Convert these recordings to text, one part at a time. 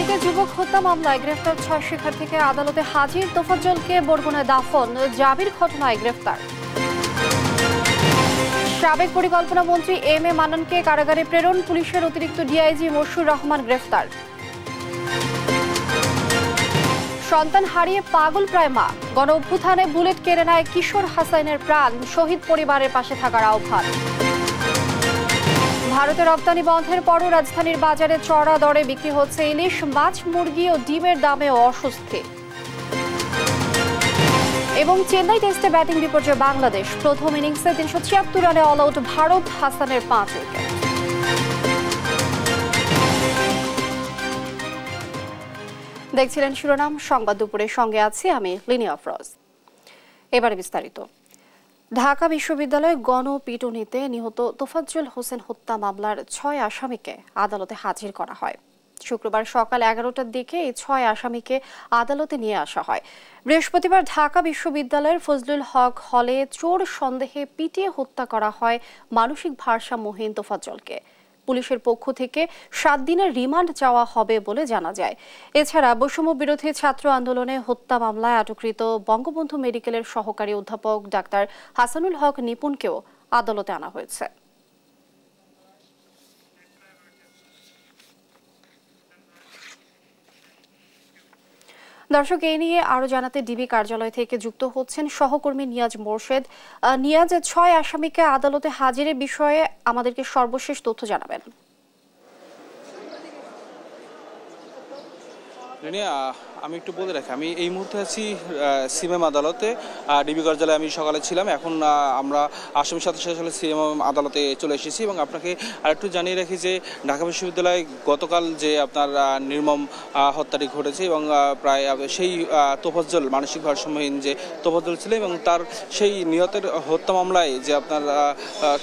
তোফাজ্জলকে যুবক হত্যা মামলায় গ্রেফতার 6 শিক্ষার্থীকে আদালতে হাজির। তোফাজ্জলকে বরগুনায় দাফন, জাবির ঘটনায় গ্রেফতার। সাবেক পরিকল্পনা মন্ত্রী এম এ মান্নানকে কারাগারে প্রেরণ, পুলিশের অতিরিক্ত ডিআইজি মশিউর রহমান গ্রেফতার। সন্তান হারিয়ে পাগল প্রায় মা, গণ অভ্যুত্থানে বুলেট কেড়ে নেয় কিশোর হাসাইনের প্রাণ, শহীদ পরিবারের পাশে থাকার আহ্বান। ভারতে রপ্তানি বন্ধের পরও রাজধানীর বাজারে চড়া দরে বিক্রি হচ্ছে ইলিশ মাছ, মুরগি ও ডিমের দামেও অস্বস্তি। এবং চেন্নাই টেস্টে ব্যাটিং বিপর্যয় বাংলাদেশ, প্রথম ইনিংসে 376 রানে অল আউট ভারত, হাসানের 5 উইকেট। দেখছিলেন শিরোনাম সংবাদ দুপুরের, সঙ্গে আছি আমি লিনিয়া আফরোজ। এবারে বিস্তারিত। ঢাকা বিশ্ববিদ্যালয়ে গণপিটুনিতে নিহত তোফাজ্জল হোসেন হত্যা মামলার 6 আসামিকে আদালতে হাজির করা হয়। শুক্রবার সকাল 11টার দিকে এই 6 আসামিকে আদালতে নিয়ে আসা হয়। বৃহস্পতিবার ঢাকা বিশ্ববিদ্যালয়ের ফজলুল হক হলে চোর সন্দেহে পিটিয়ে হত্যা করা হয় মানসিক ভারসাম্যহীন তোফাজ্জলকে। পুলিশের পক্ষ থেকে 7 দিনের রিমান্ড চাওয়া হবে বলে জানা যায়। এছাড়া বৈষম্য বিরোধী ছাত্র আন্দোলনে হত্যা মামলায় আটককৃত বঙ্গবন্ধু মেডিকেলের সহকারী অধ্যাপক ডাক্তার হাসানুল হক নিপুণকেও আদালতে আনা হয়েছে। দর্শক, এই নিয়ে আরো জানাতে ডিবি কার্যালয় থেকে যুক্ত হচ্ছেন সহকর্মী নিয়াজ মোর্শেদ। নিয়াজ, 6 আসামিকে আদালতে হাজিরের বিষয়ে আমাদেরকে সর্বশেষ তথ্য জানাবেন। আমি একটু বলে রাখি, আমি এই মুহূর্তে আছি সিএমএম আদালতে। ডিবি কার্যালয়ে আমি সকালে ছিলাম, এখন আমরা আসামির সাথে সাথে সিএমএম আদালতে চলে এসেছি। এবং আপনাকে আরেকটু জানিয়ে রাখি যে ঢাকা বিশ্ববিদ্যালয়ে গতকাল যে আপনার নির্মম হত্যাটি ঘটেছে এবং প্রায় সেই তোফাজ্জল, মানসিক ভারসাম্যহীন যে তোফাজ্জল ছিল এবং তার সেই নিহতের হত্যা মামলায় যে আপনার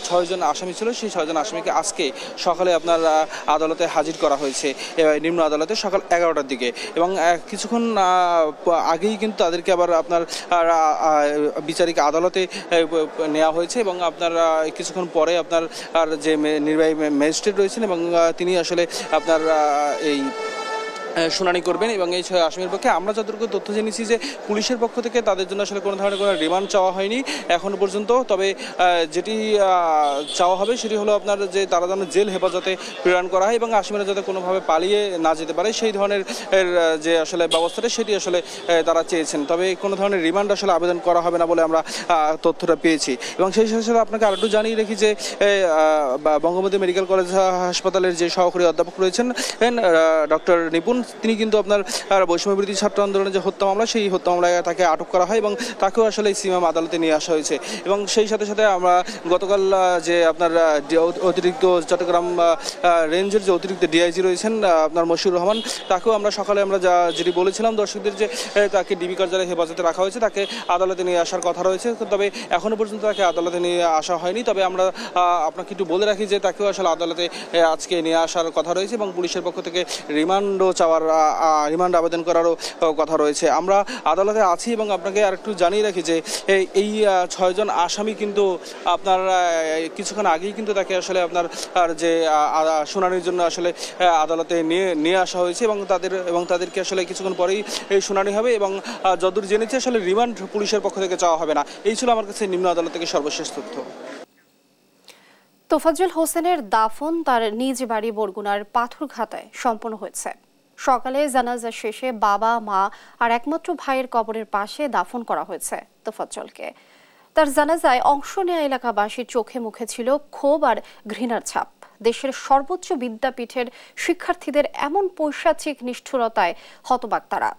6 জন আসামি ছিল, সেই 6 জন আসামিকে আজকে সকালে আপনার আদালতে হাজির করা হয়েছে, নিম্ন আদালতে সকাল 11টার দিকে। এবং কিছুক্ষণ আগেই কিন্তু তাদেরকে আবার আপনার বিচারিক আদালতে নেওয়া হয়েছে এবং আপনার কিছুক্ষণ পরে আপনার যে নির্বাহী ম্যাজিস্ট্রেট রয়েছেন এবং তিনি আসলে আপনার এই শুনানি করবেন। এবং এই 6 আসামির পক্ষে আমরা যতটুকু তথ্য জেনেছি যে পুলিশের পক্ষ থেকে তাদের জন্য আসলে কোনো ধরনের কোনো রিমান্ড চাওয়া হয়নি এখনো পর্যন্ত। তবে যেটি চাওয়া হবে সেটি হলো আপনার যে তারা যেন জেল হেফাজতে প্রেরণ করা হয় এবং আসামিরা যাতে কোনোভাবে পালিয়ে না যেতে পারে সেই ধরনের যে আসলে ব্যবস্থাটা সেটি আসলে তারা চেয়েছেন। তবে কোনো ধরনের রিমান্ড আসলে আবেদন করা হবে না বলে আমরা তথ্যটা পেয়েছি। এবং সেই সাথে সাথে আপনাকে আরেকটু জানিয়ে রেখি যে বঙ্গবন্ধু মেডিকেল কলেজ হাসপাতালের যে সহকারী অধ্যাপক রয়েছেন ডক্টর নিপুণ, তিনি কিন্তু আপনার বৈষম্য বিরোধী ছাত্র আন্দোলনের যে হত্যা মামলা, সেই হত্যা মামলায় তাকে আটক করা হয় এবং তাকেও আসলে সিএমএম আদালতে নিয়ে আসা হয়েছে। এবং সেই সাথে সাথে আমরা গতকাল যে আপনার অতিরিক্ত চট্টগ্রাম রেঞ্জের যে অতিরিক্ত ডিআইজি রয়েছেন আপনার মশিউর রহমান, তাকেও আমরা সকালে আমরা যেটি বলেছিলাম দর্শকদের যে তাকে ডিবি কার্যালয়ে হেফাজতে রাখা হয়েছে, তাকে আদালতে নিয়ে আসার কথা রয়েছে। তবে এখনও পর্যন্ত তাকে আদালতে নিয়ে আসা হয়নি। তবে আমরা আপনাকে একটু বলে রাখি যে তাকেও আসলে আদালতে আজকে নিয়ে আসার কথা রয়েছে এবং পুলিশের পক্ষ থেকে রিমান্ডও রিমান্ড আবেদন করারও কথা রয়েছে। আমরা আদালতে আছি এবং আপনাকে আরেকটু জানিয়ে রাখি যে এই 6 জন আসামি কিন্তু আপনার কিছুক্ষণ আগেই কিন্তু তাকে আসলে আপনার যে শুনানির জন্য আসলে আদালতে নিয়ে আসা হয়েছে এবং তাদেরকে আসলে কিছুক্ষণ পরেই এই শুনানি হবে এবং যতদূর জেনেছি আসলে রিমান্ড পুলিশের পক্ষ থেকে চাওয়া হবে না। এই ছিল আমার কাছে নিম্ন আদালত থেকে সর্বশেষ তথ্য। তোফাজ্জল হোসেনের দাফন তার নিজ বাড়ি বরগুনার পাথরঘাটায় সম্পন্ন হয়েছে। সকালে জানাজা শেষে বাবা, মা আর একমাত্র ভাইয়ের কবরের পাশে দাফন করা হয়েছে তোফাজ্জলকে। তার জানাজায় অংশ নেওয়া এলাকাবাসীর চোখে মুখে ছিল ক্ষোভ আর ঘৃণার ছাপ। দেশের সর্বোচ্চ বিদ্যাপীঠের শিক্ষার্থীদের এমন পৈশাচিক নিষ্ঠুরতায় হতবাক তারা।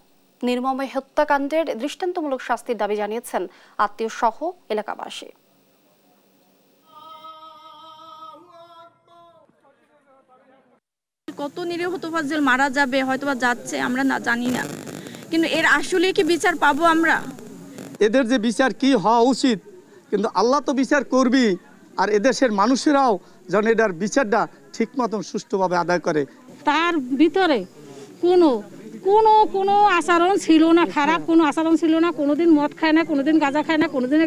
নির্মম হত্যাকাণ্ডের দৃষ্টান্তমূলক শাস্তির দাবি জানিয়েছেন আত্মীয় সহ এলাকাবাসী। কত নিরীহ তোফাজ্জল মারা যাবে, হয়তোবা যাচ্ছে, আমরা না জানি না, কিন্তু এর আসলে কি বিচার পাবো আমরা? এদের যে বিচার কি হওয়া উচিত, কিন্তু আল্লাহ তো বিচার করবি, আর এদেশের মানুষেরাও যেন এটার বিচারটা ঠিক মতন সুষ্ঠুভাবে আদায় করে। তার ভিতরে কোনো কোনো কোনো আচরণ ছিল না, খারাপ কোনো আচরণ ছিল না। কোনোদিন মদ খায় না, কোনোদিন গাঁজা খায় না, কোনোদিন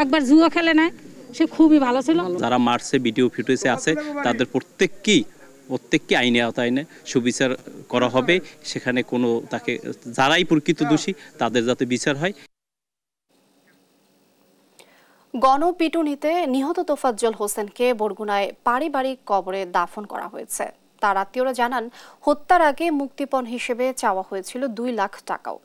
একবার জুয়া খেলে না। সে খুবই ভালো ছিল। যারা মার্চে ভিডিও ফুটেজে আছে তাদের প্রত্যেককেই প্রত্যেককে আইনে আওতায় এনে সুবিচার করা হবে। সেখানে কোনো তাকে যারাই প্রকৃত দোষী তাদের যাতে বিচার হয়। গণপিটুনিতে নিহত তোফাজ্জল হোসেনকে বরগুনায় পারিবারিক কবরে দাফন করা হয়েছে। তার আত্মীয়রা জানান, হত্যার আগে মুক্তিপণ হিসেবে চাওয়া হয়েছিল 2 লাখ টাকাও।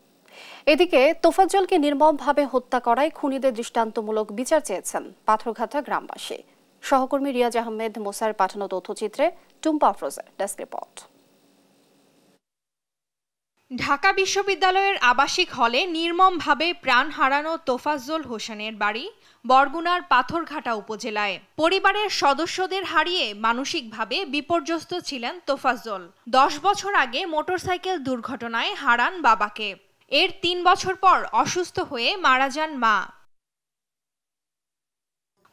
এদিকে তোফাজ্জলকে নির্মমভাবে হত্যা করায় খুনিদের দৃষ্টান্তমূলক বিচার চেয়েছেন পাথরঘাটা গ্রামবাসী। সহকর্মী রিয়াজ আহমেদ মোসার পাঠানো তথ্যচিত্রে টুম্পা আফরোজের ডেস্ক রিপোর্ট। ঢাকা বিশ্ববিদ্যালয়ের আবাসিক হলে নির্মমভাবে প্রাণ হারানো তোফাজ্জল হোসেনের বাড়ি বরগুনার পাথরঘাটা উপজেলায়। পরিবারের সদস্যদের হারিয়ে মানসিকভাবে বিপর্যস্ত ছিলেন তোফাজ্জল। 10 বছর আগে মোটরসাইকেল দুর্ঘটনায় হারান বাবাকে। এর 3 বছর পর অসুস্থ হয়ে মারা যান মা।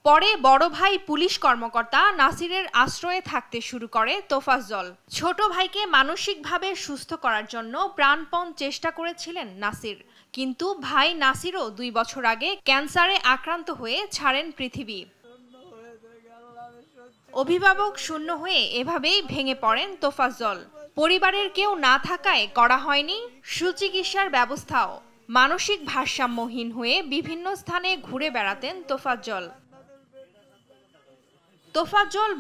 পরে বড় ভাই পুলিশ কর্মকর্তা নাসিরের আশ্রয়ে থাকতে শুরু করে তোফাজ্জল। ছোট ভাইকে মানসিকভাবে সুস্থ করার জন্য প্রাণপণ চেষ্টা করেছিলেন নাসির, কিন্তু ভাই নাসিরও 2 বছর আগে ক্যান্সারে আক্রান্ত হয়ে ছাড়েন পৃথিবী। অভিভাবক শূন্য হয়ে এভাবেই ভেঙে পড়েন তোফাজ্জল। পরিবারের কেউ না থাকায় করা হয়নি সুচিকিৎসার ব্যবস্থাও। মানসিক ভারসাম্যহীন হয়ে বিভিন্ন স্থানে ঘুরে বেড়াতেন তোফাজ্জল।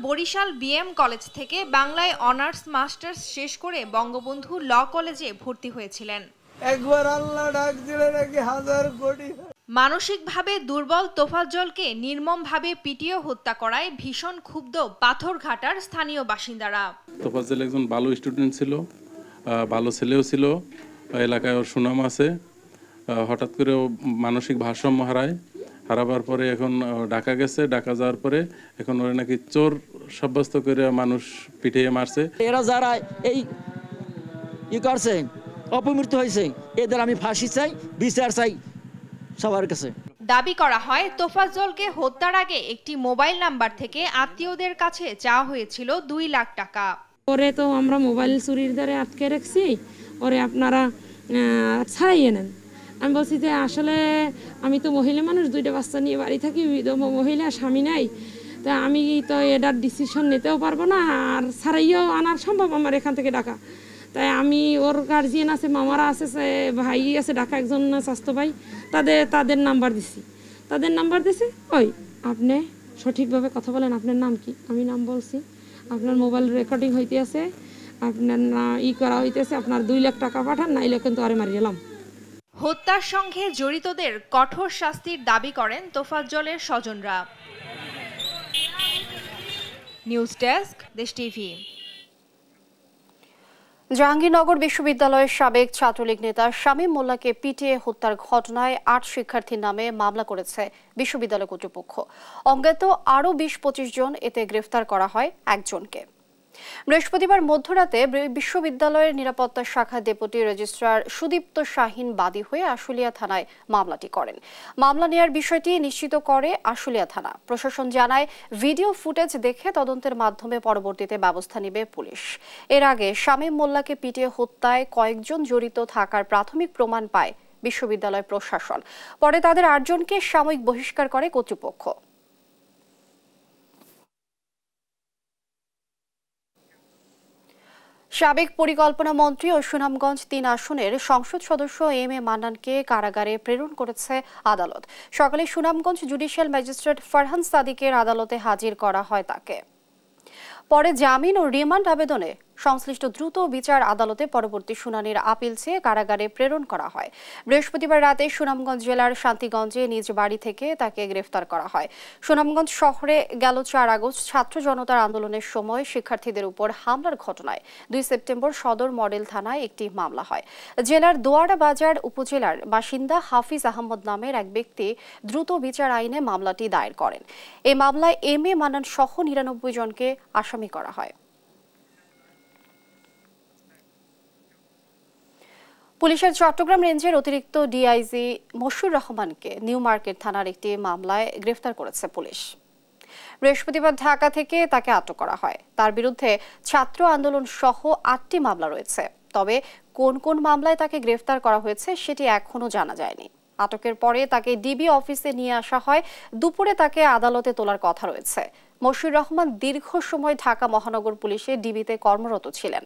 বরিশাল বিএম কলেজ থেকে বাংলায় অনার্স মাস্টার্স শেষ করে বঙ্গবন্ধু ল কলেজে ভর্তি হয়েছিলেন। একবার আল্লাহ ডাক দিলে নাকি 1000 কোটি। মানসিকভাবে দুর্বল তোফাজ্জলকে নির্মমভাবে পিটিয়ে হত্যা করায় ভীষণ ক্ষুব্ধ পাথরঘাটার স্থানীয় বাসিন্দারা। তোফাজ্জল একজন ভালো স্টুডেন্ট ছিল, ভালো ছেলেও ছিল, এলাকায় ওর সুনাম আছে। হঠাৎ করে ও মানসিক ভারসাম্য হারাবার পরে এখন ঢাকা গেছে। ঢাকা যাওয়ার পরে এখন ওরা নাকি চোর সাব্যস্ত করে মানুষ পিটিয়ে মারছে। এরা যারা এই করছে অপমৃত্যু হয়েছে, এদের আমি ফাঁসি চাই, বিচার চাই সবার কাছে। দাবি করা হয় তোফাজ্জলকে হত্যার আগে একটি মোবাইল নাম্বার থেকে আত্মীয়দের কাছে চাওয়া হয়েছিল 2 লাখ টাকা। পরে তো আমরা মোবাইল চুরির দ্বারে আটকে রাখছি, ওরে আপনারা ছাড়াইয়ে নেন। আমি বলছি যে আসলে আমি তো মহিলা মানুষ, 2টা বাচ্চা নিয়ে বাড়ি থাকি, মহিলা, স্বামী নাই, তা আমি তো এটার ডিসিশন নিতেও পারবো না, আর ছাড়াইয়েও আনার সম্ভব আমার এখান থেকে ঢাকা। তাই আমি ওর গার্জিয়ান আছে, মামারা আছে, ভাই আছে ঢাকা, একজন স্বাস্থ্য ভাই, তাদের নাম্বার দিছি। ওই আপনি সঠিকভাবে কথা বলেন, আপনার নাম কি? আমি নাম বলছি, আপনার মোবাইল রেকর্ডিং হইতে আছে, আপনার করা হইতেছে, আপনার 2 লাখ টাকা পাঠান, নাইলে কিন্তু আরে মারি গেলাম। হত্যার সঙ্গে জড়িতদের কঠোর শাস্তির দাবি করেন তোফাজ্জলের স্বজনরা। নিউজ ডেস্ক, দেশ টিভি। জাহাঙ্গীরনগর বিশ্ববিদ্যালয়ের সাবেক ছাত্রলীগ নেতা শামীম মোল্লাকে পিটিয়ে হত্যার ঘটনায় 8 শিক্ষার্থীর নামে মামলা করেছে বিশ্ববিদ্যালয় কর্তৃপক্ষ। অজ্ঞাত আরও 20-25 জন, এতে গ্রেফতার করা হয় একজনকে। বৃহস্পতিবার মধ্যরাতে বিশ্ববিদ্যালয়ের নিরাপত্তা শাখা ডেপুটি রেজিস্ট্রার সুদীপ্ত শাহিন বাদী হয়ে আশুলিয়া থানায় মামলাটি করেন। মামলা নেয়ার বিষয়টি নিশ্চিত করে আশুলিয়া থানা। প্রশাসন জানায়, ভিডিও ফুটেজ দেখে তদন্তের মাধ্যমে পরবর্তীতে ব্যবস্থা নেবে পুলিশ। এর আগে শামীম মোল্লাকে পিটিয়ে হত্যায় কয়েকজন জড়িত থাকার প্রাথমিক প্রমাণ পায় বিশ্ববিদ্যালয় প্রশাসন। পরে তাদের 8 জনকে সাময়িক বহিষ্কার করে কর্তৃপক্ষ। সাবেক পরিকল্পনা মন্ত্রী ও সুনামগঞ্জ 3 আসনের সংসদ সদস্য এম এ মান্নানকে কারাগারে প্রেরণ করেছে আদালত। সকালে সুনামগঞ্জ জুডিশিয়াল ম্যাজিস্ট্রেট ফারহান সাদিকের আদালতে হাজির করা হয় তাকে। পরে জামিন ও রিমান্ড আবেদনে সংশ্লিষ্ট দ্রুত বিচার আদালতে পরবর্তী শুনানির আপিল চেয়ে কারাগারে প্রেরণ করা হয়। বৃহস্পতিবার রাতে সুনামগঞ্জ জেলার শান্তিগঞ্জে নিজ বাড়ি থেকে তাকে গ্রেফতার করা হয়। সুনামগঞ্জ শহরে গেল 4 আগস্ট ছাত্র জনতার আন্দোলনের সময় শিক্ষার্থীদের উপর হামলার ঘটনায় 2 সেপ্টেম্বর সদর মডেল থানায় একটি মামলা হয়। জেলার দোয়ারা বাজার উপজেলার বাসিন্দা হাফিজ আহমদ নামের এক ব্যক্তি দ্রুত বিচার আইনে মামলাটি দায়ের করেন। এই মামলায় এম এ মান্নান সহ 99 জনকে আসামি করা হয়। পুলিশের চট্টগ্রাম রেঞ্জের অতিরিক্ত ডিআইজি মশুর রহমানকে নিউ মার্কেট থানার একটি মামলায় গ্রেফতার করেছে পুলিশ। বৃহস্পতিবার ঢাকা থেকে তাকে আটক করা হয়। তার বিরুদ্ধে ছাত্র আন্দোলন সহ 8টি মামলা রয়েছে। তবে কোন কোন মামলায় তাকে গ্রেফতার করা হয়েছে সেটি এখনো জানা যায়নি। আটকের পরে তাকে ডিবি অফিসে নিয়ে আসা হয়। দুপুরে তাকে আদালতে তোলার কথা রয়েছে। মশিউর রহমান দীর্ঘ সময় ঢাকা মহানগর পুলিশে ডিবিতে কর্মরত ছিলেন।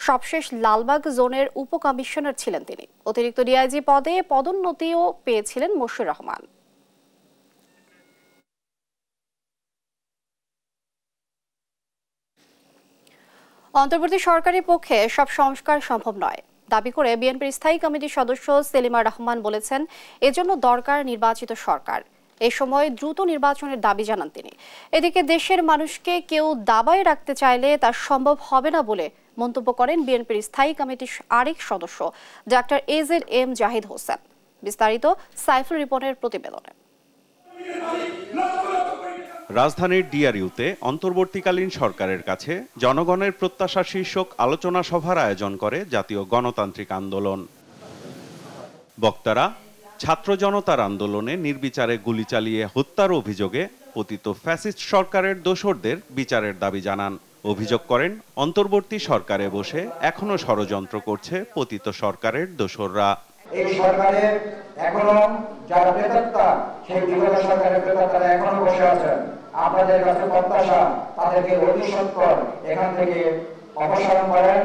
সবশেষ লালবাগ জোনের উপকমিশনার ছিলেন তিনি। অতিরিক্ত ডিআইজি পদে পদোন্নতিও পেয়েছিলেন মশিউর রহমান। অন্তর্বর্তী সরকারের পক্ষে সব সংস্কার সম্ভব নয় দাবি করে বিএনপির স্থায়ী কমিটির সদস্য সেলিমা রহমান বলেছেন, এজন্য দরকার নির্বাচিত সরকার। এ সময় দ্রুত নির্বাচনের দাবি জানান তিনি। এদিকে দেশের মানুষকে কেউ দাবায় রাখতে চাইলে তা সম্ভব হবে না বলে মন্তব্য করেন বিএনপির স্থায়ী কমিটির আরেক সদস্য ডাক্তার AZM জাহিদ হোসেন। বিস্তারিত সাইফুল রিপনের প্রতিবেদনে। রাজধানীর ডিআরইউতে অন্তর্বর্তীকালীন সরকারের কাছে জনগণের প্রত্যাশা শীর্ষক আলোচনা সভার আয়োজন করে জাতীয় গণতান্ত্রিক আন্দোলন। বক্তারা ছাত্র জনতার আন্দোলনে নির্বিচারে গুলি চালিয়ে হত্যার অভিযোগে পতিত ফ্যাসিস্ট সরকারের দোসরদের বিচারের দাবি জানান। অভিযোগ করেন, অন্তর্বর্তী সরকারে বসে এখনো ষড়যন্ত্র করছে পতিত সরকারের দোসররা। এই সরকারের এখনো যারা প্রেতাত্মা, সেই বিগত সরকারের প্রেতাত্মারা এখনো বসে আছেন। আপনাদের কাছে প্রত্যাশা তাদেরকে অতি সত্বর এখান থেকে অপসারণ করেন।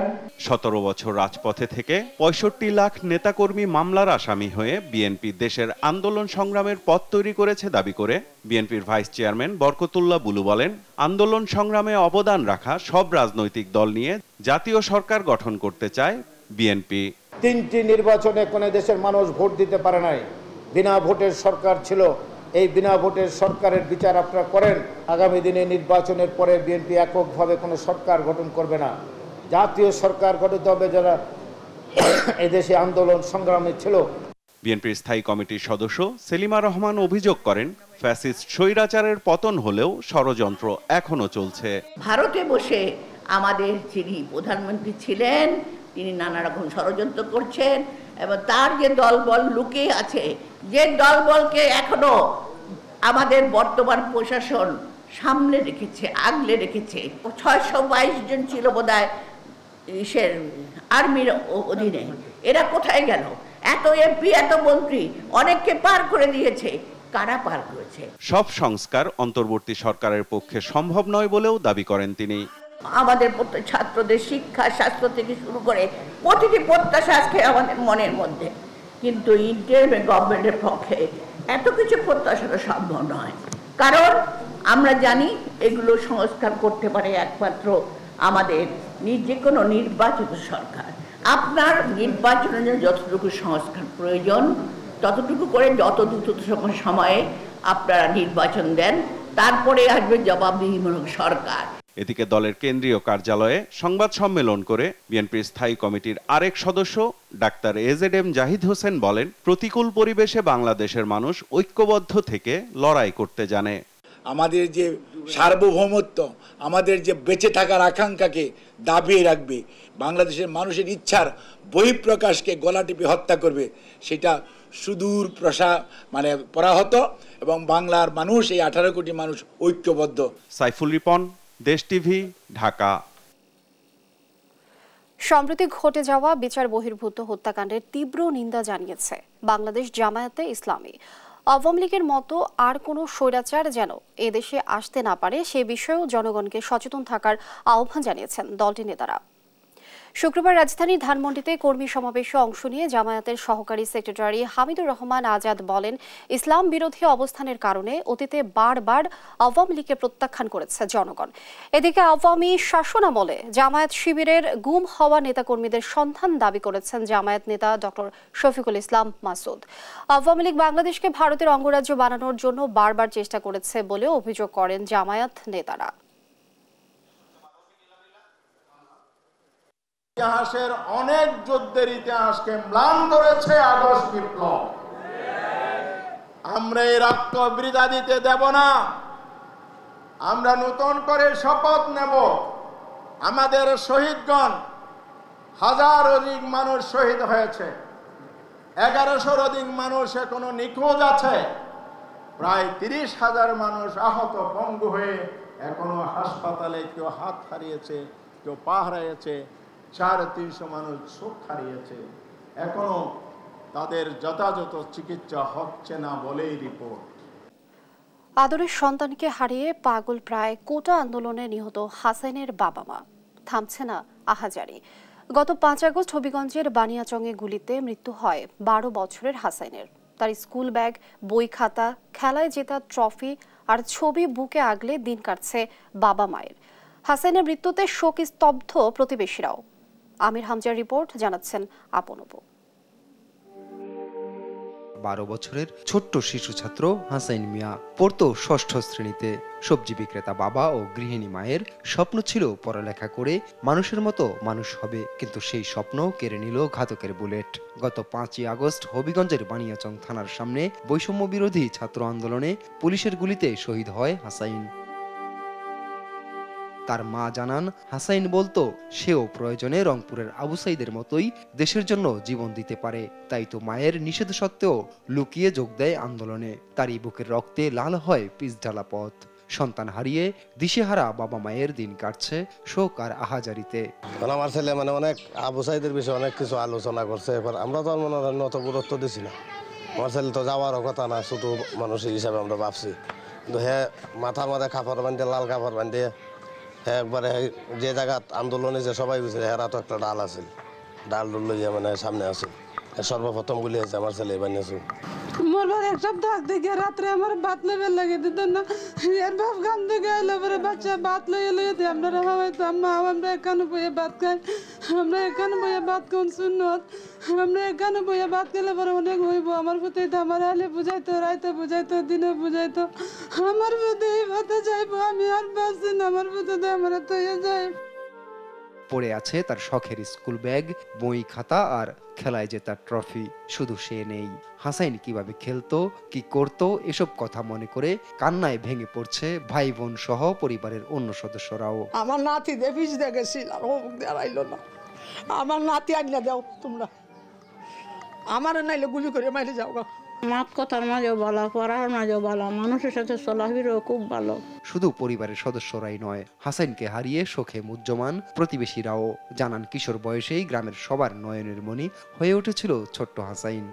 17 বছর রাজপথে থেকে 65 লাখ নেতাকর্মী মামলার আসামি হয়ে বিএনপি দেশের আন্দোলন সংগ্রামের পথ তৈরি করেছে দাবি করে বিএনপির ভাইস চেয়ারম্যান বরকতুল্লাহ বুলু বলেন, আন্দোলন সংগ্রামে অবদান রাখা সব রাজনৈতিক দল নিয়ে জাতীয় সরকার গঠন করতে চায় বিএনপি। 3টি নির্বাচনে কোন দেশের মানুষ ভোট দিতে পারে নাই, বিনা ভোটের সরকার ছিল। এই বিনা ভোটের সরকারের বিচার আপনারা করেন। আগামী দিনে নির্বাচনের পরে বিএনপি এককভাবে কোনো সরকার গঠন করবে না, জাতীয় সরকার গঠিত হবে যারা এদেশে আন্দোলন সংগ্রামে ছিল। বিএনপির স্থায়ী কমিটির সদস্য সেলিমা রহমান অভিযোগ করেন, ফ্যাসিস্ট স্বৈরাচারের পতন হলেও ষড়যন্ত্র এখনো চলছে। ভারতে বসে আমাদের যিনি প্রধানমন্ত্রী ছিলেন তিনি নানা রকম ষড়যন্ত্র করছেন এবং তার যে দলবল লুকিয়ে আছে, যে দলবলকে এখনো আমাদের বর্তমান প্রশাসন সামনে রেখেছে, আগলে রেখেছে। 622 জন ছিল বোধহয় আর্মির অধীনে। এরা কোথায় গেল? এত এমপি, এত মন্ত্রী, অনেককে পার করে দিয়েছে। কারা পার করেছে? সব সংস্কার অন্তর্বর্তী সরকারের পক্ষে সম্ভব নয় বলেও দাবি করেন তিনি। আমাদের ছাত্রদের শিক্ষা, স্বাস্থ্য থেকে শুরু করে প্রতিটি প্রত্যাশা আজকে আমাদের মনের মধ্যে, কিন্তু ইন্টারিম গভর্নমেন্টের পক্ষে এত কিছু প্রত্যাশা সম্ভব নয়। কারণ আমরা জানি এগুলো সংস্কার করতে পারে একমাত্র আমাদের যে কোনো নির্বাচিত সরকার। আপনার নির্বাচনের জন্য যতটুকু সংস্কার প্রয়োজন ততটুকু করে যত দ্রুত সময়ে আপনারা নির্বাচন দেন, তারপরে আসবে জবাবদিহিমূলক সরকার। এদিকে দলের কেন্দ্রীয় কার্যালয়ে সংবাদ সম্মেলন করে বিএনপির স্থায়ী কমিটির আরেক সদস্য ডাক্তার AZM জাহিদ হোসেন বলেন, প্রতিকূল পরিবেশে বাংলাদেশের মানুষ ঐক্যবদ্ধ থেকে লড়াই করতে জানে। আমাদের যে সার্বভৌমত্ব, আমাদের যে বেঁচে থাকার আকাঙ্ক্ষাকে দাবিয়ে রাখবে, বাংলাদেশের মানুষের ইচ্ছার বহিঃপ্রকাশকে গলা টিপে হত্যা করবে, সেটা সুদূর পরাহত এবং বাংলার মানুষ, এই 18 কোটি মানুষ ঐক্যবদ্ধ। সাইফুল রিপন, দেশ টিভি, ঢাকা। সম্প্রতি ঘটে যাওয়া বিচার বহির্ভূত হত্যাকাণ্ডের তীব্র নিন্দা জানিয়েছে বাংলাদেশ জামায়াতে ইসলামী। আওয়ামী লীগের মতো আর কোনো স্বৈরাচার যেন এদেশে আসতে না পারে সে বিষয়েও জনগণকে সচেতন থাকার আহ্বান জানিয়েছেন দলটির নেতারা। শুক্রবার রাজধানীর ধানমন্ডিতে কর্মী সমাবেশে অংশ নিয়ে জামায়াতের সহকারী সেক্রেটারি হামিদুর রহমান আজাদ বলেন, ইসলাম বিরোধী অবস্থানের কারণে অতীতে বারবার আওয়ামী লীগকে প্রত্যাখ্যান করেছে জনগণ। এদিকে আওয়ামী শাসনামলে জামায়াত শিবিরের গুম হওয়া নেতাকর্মীদের সন্ধান দাবি করেছেন জামায়াত নেতা ডক্টর শফিকুল ইসলাম মাসুদ। আওয়ামী লীগ বাংলাদেশকে ভারতের অঙ্গরাজ্য বানানোর জন্য বারবার চেষ্টা করেছে বলেও অভিযোগ করেন জামায়াত নেতারা। ইতিহাসের অনেক যুদ্ধের ইতিহাসকে ম্লান করেছে আগস্ট বিপ্লব। আমরা এই রক্ত বৃথা দিতে দেব না। আমরা নতুন করে শপথ নেব, আমাদের শহীদগণ, হাজার অধিক মানুষ শহীদ হয়েছে, 1100 অধিক মানুষ এখনো নিখোঁজ আছে, প্রায় 30,000 মানুষ আহত পঙ্গু হয়ে এখনো হাসপাতালে কেউ হাত হারিয়েছে, কেউ পা হারিয়েছে, 350 মানুষ চোখ হারিয়েছে। এখনো তাদের যথাযথ চিকিৎসা হচ্ছে না বলেই রিপোর্ট। আদরের সন্তানকে হারিয়ে পাগল প্রায় কোটা আন্দোলনে নিহত হাসাইনের বাবা মা, থামছে না আহাজারি। গত 5 আগস্ট হবিগঞ্জের বানিয়াচংয়ে গুলিতে মৃত্যু হয় 12 বছরের হাসাইনের। তার স্কুল ব্যাগ, বই খাতা, খেলায় জেতা ট্রফি আর ছবি বুকে আগলে দিন কাটছে বাবা মায়ের। হাসাইনের মৃত্যুতে শোক স্তব্ধ প্রতিবেশীরাও। আমির হামজার রিপোর্ট, জানাচ্ছেন আপন আপু। 12 বছরের ছোট্ট শিশু ছাত্র হাসাইন মিয়া পড়তো 6ষ্ঠ শ্রেণীতে। সবজি বিক্রেতা বাবা ও গৃহিণী মায়ের স্বপ্ন ছিল পড়ালেখা করে মানুষের মতো মানুষ হবে, কিন্তু সেই স্বপ্ন কেড়ে নিল ঘাতকের বুলেট। গত 5ই আগস্ট হবিগঞ্জের বানিয়াচং থানার সামনে বৈষম্য বিরোধী ছাত্র আন্দোলনে পুলিশের গুলিতে শহীদ হয় হাসাইন। তার মা জানান, হাসাইন বলতো সেও প্রয়োজনে রংপুরের আবু সাইদের মতোই দেশের জন্য জীবন দিতে পারে। তাই তো মায়ের নিষেধ সত্ত্বেও লুকিয়ে যোগ দেয় আন্দোলনে। তারই বুকের রক্তে লাল হয় পিচঢালা পথ। সন্তান হারিয়ে দিশেহারা বাবা মায়ের দিন কাটছে শোক আর আহাজারিতে। আমার ছেলে অনেক আবু সাইদের বিষয়ে অনেক কিছু আলোচনা করছে, এবার আমরা তো মনে হয় অত গুরুত্ব দিছি না। আমার ছেলে তো যাওয়ারও কথা না, ছোট মানুষ হিসাবে আমরা ভাবছি, কিন্তু হ্যাঁ মাথার মাথায় কাপড় বাঁধে, লাল কাপড় বাঁধে একবারে যে জায়গা আন্দোলনে যে সবাই বুঝে হেরা তো একটা ডাল আছে, ডাল ডুল লইয়া সামনে আছে। সর্বপ্রথম গুলি হয়েছে আমার ছেলে বানিয়েছে। মোর বাদ এক সপ্তাহ থেকে রাত্রে আমার ভাত লইবার লাগে দিত না, এর বাপ গান থেকে আইলে পরে বাচ্চা ভাত লইয়ে দিয়ে আমরা হয়তো আম্মা আমরা এখানে বইয়ে ভাত খাই, আমরা এখানে বইয়ে ভাত কোন শুনত, আমরা এখানে বইয়ে ভাত খেলে পরে অনেক হইব। আমার প্রতি আমার আলে বুঝাইতো, রাইতে বুঝাইতো, দিনে বুঝাইতো, আমার প্রতি ভাতে যাইবো, আমি আর বাঁচছি না, আমার প্রতি আমার তো যাই। পড়ে আছে তার শখের স্কুল ব্যাগ, বই খাতা আর খেলায় জেতা ট্রফি, শুধু সে নেই। হাসাইন কিভাবে খেলতো, কি করতো, এসব কথা মনে করে কান্নায় ভেঙে পড়ছে ভাই বোন সহ পরিবারের অন্য সদস্যরাও। আমার নাতি দেখিস দেখেছিল আর ও দাঁড়াইলো না, আমার নাতি আইনা দাও তোমরা, আমার নাইলে গুলি করে মাইরে যাও। মাত কথার মাঝেও ভালো, পড়ার মাঝেও ভালো, মানুষের সাথে চলাফেরাও খুব ভালো। শুধু পরিবারের সদস্যরাই নয়, হাসাইনকে হারিয়ে শোকে মুহ্যমান প্রতিবেশীরাও। জানান, কিশোর বয়সেই গ্রামের সবার নয়নের মণি হয়ে উঠেছিল ছোট্ট হাসাইন।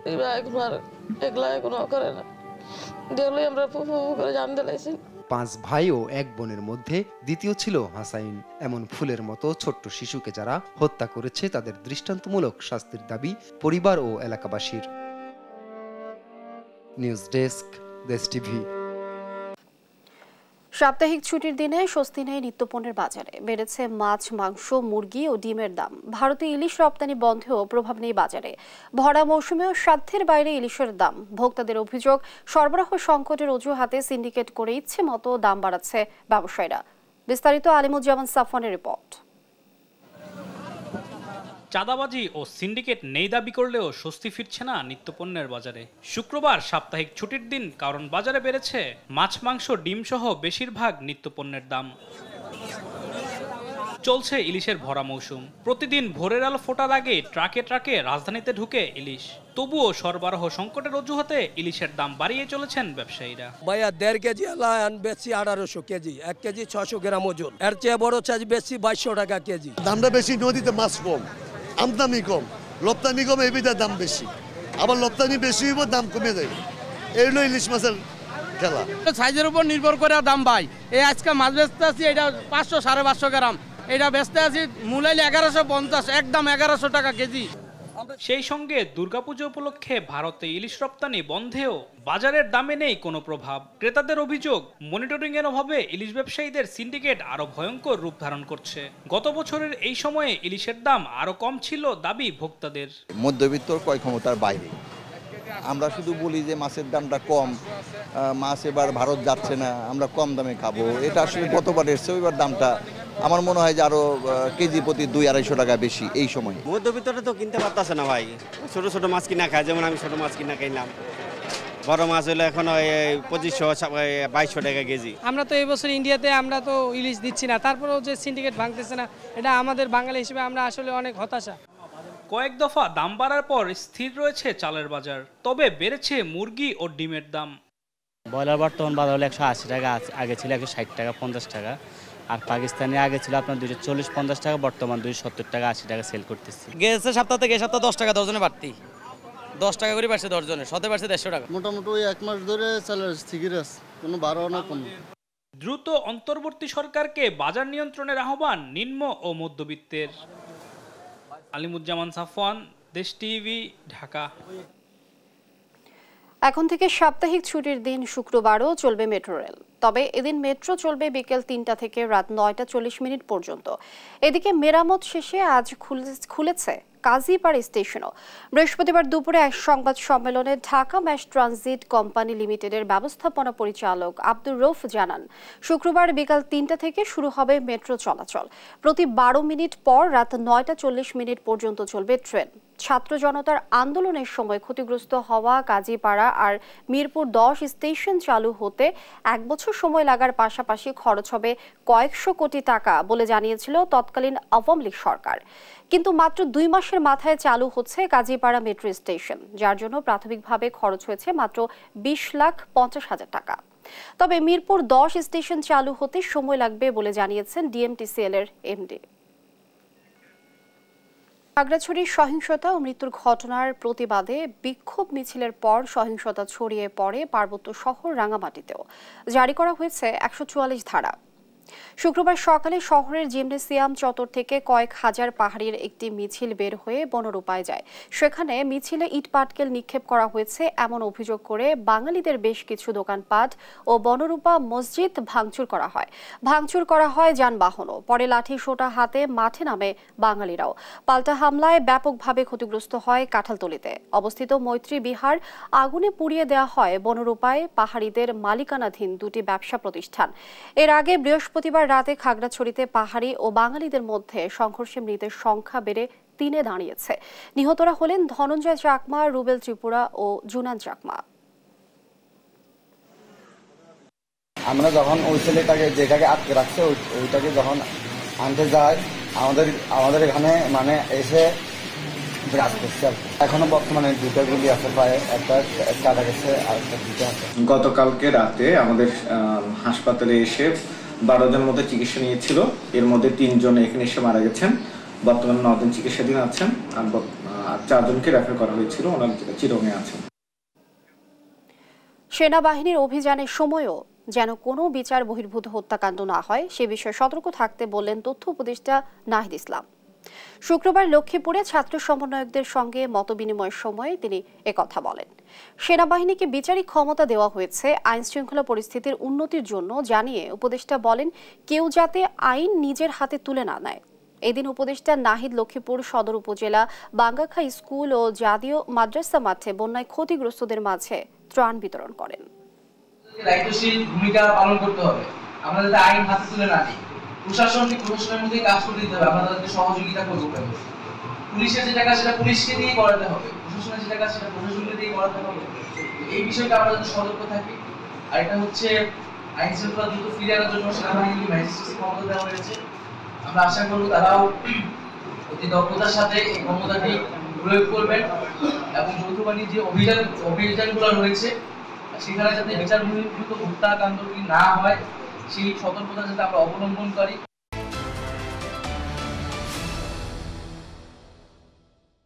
পাঁচ ভাই ও এক বোনের মধ্যে দ্বিতীয় ছিল হাসাইন। এমন ফুলের মতো ছোট্ট শিশুকে যারা হত্যা করেছে তাদের দৃষ্টান্তমূলক শাস্তির দাবি পরিবার ও এলাকাবাসীর। নিউজ ডেস্ক, দেশ টিভি। সাপ্তাহিক ছুটির দিনে স্বস্তি নেই নিত্যপণ্যের বাজারে। বেড়েছে মাছ, মাংস, মুরগি ও ডিমের দাম। ভারতে ইলিশ রপ্তানি বন্ধেও প্রভাব নেই বাজারে। ভরা মৌসুমেও সাধ্যের বাইরে ইলিশের দাম। ভোক্তাদের অভিযোগ, সরবরাহ সংকটের অজুহাতে সিন্ডিকেট করে ইচ্ছে মতো দাম বাড়াচ্ছে ব্যবসায়ীরা। বিস্তারিত আলিমুজ্জামান সাফওয়ানের রিপোর্ট। চাঁদাবাজি ও সিন্ডিকেট নেই দাবি করলেও স্বস্তি ফিরছে না নিত্যপণ্যের বাজারে। শুক্রবার সাপ্তাহিক ছুটির দিন, কারণ বাজারে বেড়েছে মাছ, মাংস, ডিম সহ বেশিরভাগ নিত্যপণ্যের দাম। চলছে ইলিশের ভরা মৌসুম। প্রতিদিন ভোরের আলো ফোটার আগে ট্রাকে ট্রাকে রাজধানীতে ঢুকে ইলিশ। তবুও সরবরাহ সংকটের অজুহাতে ইলিশের দাম বাড়িয়ে চলেছেন ব্যবসায়ীরা। ভাইয়া 1.5 কেজি আলান বেশি 1800 কেজি, 1 কেজি 600 গ্রাম ওজন। এর চেয়ে বড় সাইজ বেশি 2200 টাকা কেজি। দামটা বেশি, নদীতে মাছ কম, আমদানি কম, রপ্তানি কম, এই বিধায় দাম বেশি। আবার রপ্তানি বেশি হইব, দাম কমে যাবে। এই হলো ইলিশ মাছের খেলা। সাইজের উপর নির্ভর করে দাম ভাই। এই আজকে মাছ বেচতে আছি এটা 500 550 গ্রাম, এটা বেচতে আছি মূলাইলে 1150, একদম 1100 টাকা কেজি। সেই সঙ্গে দুর্গাপূজা উপলক্ষে ভারতে ইলিশ রপ্তানি বন্ধেও বাজারের দামে নেই কোনো প্রভাব। ক্রেতাদের অভিযোগ, মনিটরিং এর অভাবে ইলিশ ব্যবসায়ীদের সিন্ডিকেট আরো ভয়ঙ্কর রূপ ধারণ করছে। গত বছরের এই সময়ে ইলিশের দাম আরো কম ছিল দাবি ভোক্তাদের। মধ্যবিত্ত ক্রয় ক্ষমতার বাইরে। আমরা শুধু বলি যে মাছের দামটা কম, মাছ এবার ভারত যাচ্ছে না, আমরা কম দামে খাবো। এটা আসলে গতবার এসছে, এবার দামটা আমার মনে হয় যে আরো কেজি প্রতি 200-250 টাকা বেশি এই সময়। মধ্যবিত্তরা তো কিনতে পারতেছে না ভাই, ছোট ছোট মাছ কিনা খায়। যেমন আমি ছোট মাছ কিনা খাইলাম, বড় মাছ হলে এখন 2500-2200 টাকা কেজি। আমরা তো এই বছর ইন্ডিয়াতে আমরা তো ইলিশ দিচ্ছি না, তারপরেও যে সিন্ডিকেট ভাঙতেছে না, এটা আমাদের বাঙালি হিসেবে আমরা আসলে অনেক হতাশা। কয়েক দফা দাম বাড়ার পর স্থির রয়েছে চালের বাজার, তবে বেড়েছে মুরগি ও ডিমের দাম। ব্রয়লার বর্তমান বাজার হলো 180 টাকা, আগে ছিল 160 টাকা 50 টাকা। আর পাকিস্তানি আগে ছিল আপনার 240-50 টাকা, বর্তমান 270 টাকা 80 টাকা সেল করতেছি। গেছে সপ্তাহ থেকে এই সপ্তাহ 10 টাকা দর্জনে বাড়তি। 10 টাকা করে পাচ্ছে 10 জনের, সাথে পাচ্ছে 150 টাকা। মোটামুটি 1 মাস ধরে চালার ঠিকই আছে, কোনো বাড়াও না কম। দ্রুত অন্তর্বর্তী সরকারকে বাজার নিয়ন্ত্রণের আহ্বান নিম্ন ও মধ্যবিত্তের। আলিমুজ্জামান সাফওয়ান, দেশ টিভি, ঢাকা। এখন থেকে সাপ্তাহিক ছুটির দিন শুক্রবারও চলবে মেট্রো রেল। তবে এদিন মেট্রো চলবে বিকেল ৩টা থেকে রাত ৯টা ৪০ পর্যন্ত। এদিকে মেরামত শেষে আজ খুলেছে কাজীপাড়া স্টেশনও। বৃহস্পতিবার দুপুরে এক সংবাদ সম্মেলনে ঢাকা ম্যাস ট্রানজিট কোম্পানি লিমিটেডের ব্যবস্থাপনা পরিচালক আব্দুর রৌফ জানান, শুক্রবার বিকাল ৩টা থেকে শুরু হবে মেট্রো চলাচল। প্রতি ১২ মিনিট পর রাত ৯টা ৪০ পর্যন্ত চলবে ট্রেন। ছাত্র জনতার আন্দোলনের সময় ক্ষতিগ্রস্ত হওয়া কাজীপাড়া আর মিরপুর ১০ স্টেশন চালু হতে ১ বছর সময় লাগার পাশাপাশি খরচ হবে কয়েকশো কোটি টাকা বলে জানিয়েছিল তৎকালীন আওয়ামী লীগ সরকার। কিন্তু মাত্র ২ মাসের মাথায় চালু হচ্ছে কাজীপাড়া মেট্রো স্টেশন, যার জন্য প্রাথমিকভাবে খরচ হয়েছে মাত্র ২০,৫০,০০০ টাকা। তবে মিরপুর ১০ স্টেশন চালু হতে সময় লাগবে বলে জানিয়েছেন ডিএমটিসিএল এর এমডি। খাগড়াছড়ির সহিংসতা ও মৃত্যুর ঘটনার প্রতিবাদে বিক্ষোভ মিছিলের পর সহিংসতা ছড়িয়ে পড়ে পার্বত্য শহর রাঙামাটিতেও। জারি করা হয়েছে ১৪৪ ধারা। শুক্রবার সকালে শহরের জিমনেসিয়াম চত্বর থেকে কয়েক হাজার পাহাড়ির একটি মিছিল বের হয়ে বনরূপায় যায়। সেখানে মিছিলে ইট পাটকেল নিক্ষেপ করা হয়েছে এমন অভিযোগ করে বাঙালিদের বেশ কিছু দোকানপাট ও বনরূপা মসজিদ ভাঙচুর করা হয় যানবাহনও। পরে লাঠি সোটা হাতে মাঠে নামে বাঙালিরাও। পাল্টা হামলায় ব্যাপকভাবে ক্ষতিগ্রস্ত হয় কাঁঠালতলীতে অবস্থিত মৈত্রী বিহার। আগুনে পুড়িয়ে দেওয়া হয় বনরূপায় পাহাড়িদের মালিকানাধীন দুটি ব্যবসা প্রতিষ্ঠান। এর আগে বৃহস্পতিবার রাতে খাগড়াছড়িতে পাহাড়ি ও বাঙালিদের মধ্যে সংঘর্ষে মৃতের সংখ্যা বেড়ে 3-এ দাঁড়িয়েছে। নিহতরা হলেন ধনঞ্জয় চাকমা, রুবেল ত্রিপুরা ও জুনান চাকমা। আমরা যখন ওই ছেলেটাকে যেটাকে আটকে রাখছে ওইটাকে যখন আনতে যায় আমাদের এখানে মানে এসে ব্রাশ করছে। এখনো বর্তমানে দুটো গুলি আছে, প্রায় একটা কাটা গেছে আর একটা দুটো আছে। গতকালকে রাতে আমাদের হাসপাতালে এসে 12 জন মতো চিকিৎসা নিয়েছিল। এর মধ্যে 3 জন এখানে এসে মারা গেছেন। বর্তমানে 9 জন চিকিৎসাধীন আছেন আর 4 জনকে রেফার করা হয়েছিল, ওনার চিরঙে আছেন। সেনাবাহিনীর অভিযানের সময়ও যেন কোনো বিচার বহির্ভূত হত্যাকাণ্ড না হয় সে বিষয়ে সতর্ক থাকতে বললেন তথ্য উপদেষ্টা নাহিদ ইসলাম। শুক্রবার লক্ষ্মীপুরে ছাত্র সমন্বয়কদের সঙ্গে মতবিনিময়ের সময় তিনি একথা বলেন। সেনাবাহিনীকে বিচারিক ক্ষমতা দেওয়া হয়েছে আইন শৃঙ্খলা পরিস্থিতির উন্নতির জন্য জানিয়ে উপদেষ্টা বলেন, কেউ যাতে আইন নিজের হাতে তুলে না নেয়। এদিন উপদেষ্টা নাহিদ লক্ষ্মীপুর সদর উপজেলা বাঙ্গাখা স্কুল ও জাতীয় মাদ্রাসা মাঠে বন্যায় ক্ষতিগ্রস্তদের মাঝে ত্রাণ বিতরণ করেন। দায়িত্বশীল ভূমিকা পালন করতে হবে, আমরা যাতে আইন হাতে তুলে না নিই। প্রশাসনকে প্রশাসনের মধ্যে কাজ করতে দিতে হবে, আমরা তাদেরকে সহযোগিতা করবো। পুলিশের যে টাকা সেটা পুলিশকে দিয়ে করাতে হবে, প্রশাসনের যে টাকা সেটা প্রশাসনকে দিয়ে করাতে হবে। এই বিষয়টা আমরা যাতে সতর্ক থাকি। আর এটা হচ্ছে আইন শৃঙ্খলা দ্রুত ফিরিয়ে আনার জন্য সেনাবাহিনীকে ম্যাজিস্ট্রেসি ক্ষমতা দেওয়া হয়েছে। আমরা আশা করব তারাও অতি দক্ষতার সাথে এই ক্ষমতাটি প্রয়োগ করবেন এবং যৌথ বাহিনীর যে অভিযানগুলো রয়েছে সেখানে যাতে বিচার বহির্ভূত হত্যাকাণ্ডটি না হয় সেই সতর্কতা যাতে আমরা অবলম্বন করি।